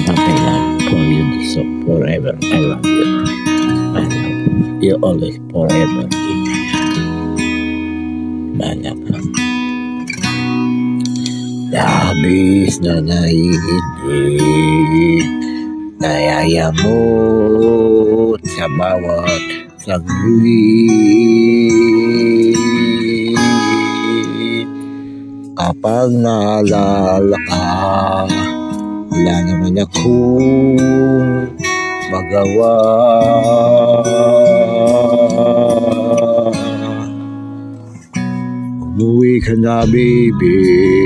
Something like for you so forever. I love you. I love you always forever. Banyak labis na naiinip, nayayamot sa bawat saglit. Kapag naalala ka, wala naman akong magawa. Umuwi ka na, baby.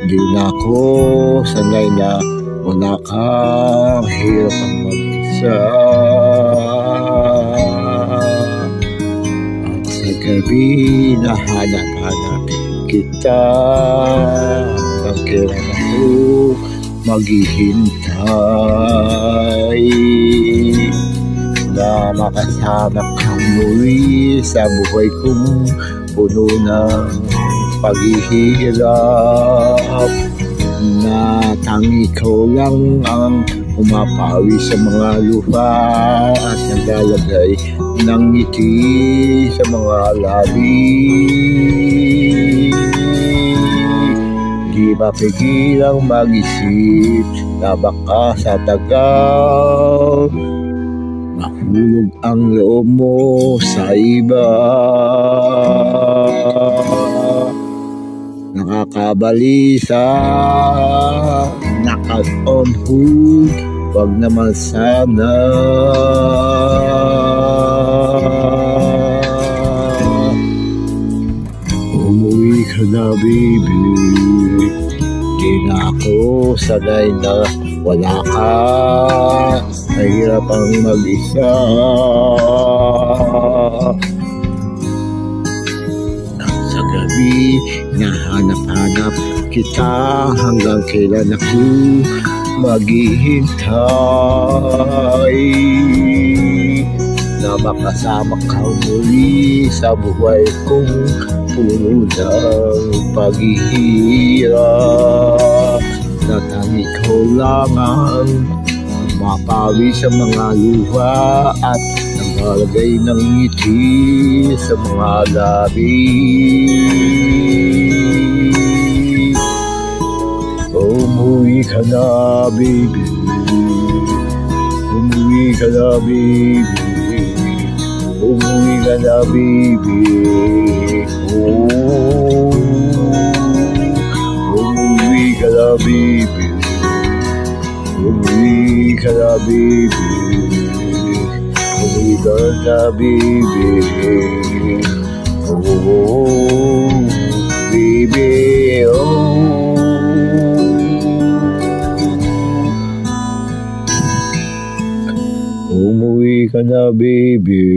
Di na ako sanay na wala kang hirap ang mag-isa. At sa gabi nahanap-hanap kita, hanggang kailan ako maghihintay na makasama kang muli sa buhay kong puno ng paghihirap, na tangi ko lang ang umapawi sa mga lupa at naglalagay ng ngiti sa mga labi. Di mapigilang mag-isip na baka sa tagal mahulog ang loob mo sa iba. Nakakabalisa, knock on hood, wag naman sana. Umuwi ka na, baby. Di na ako sanay na wala ka, mahirap ang mag-isa. Sa gabi nahanap-hanap kita, hanggang kailan ako maghihintay na makasama ka muli sa buhay kong puno ng paghihirap, na tangi ko lamang mapawi sa mga luha at naglalagay ng ngiti sa mga labi. Umuwi ka na, baby. Umuwi ka na, baby. Umuwi ka na, baby. Oh, umuwi ka na, baby. Umuwi ka na, baby. Umuwi ka na, baby. Oh, baby, oh. Umuwi ka na, baby.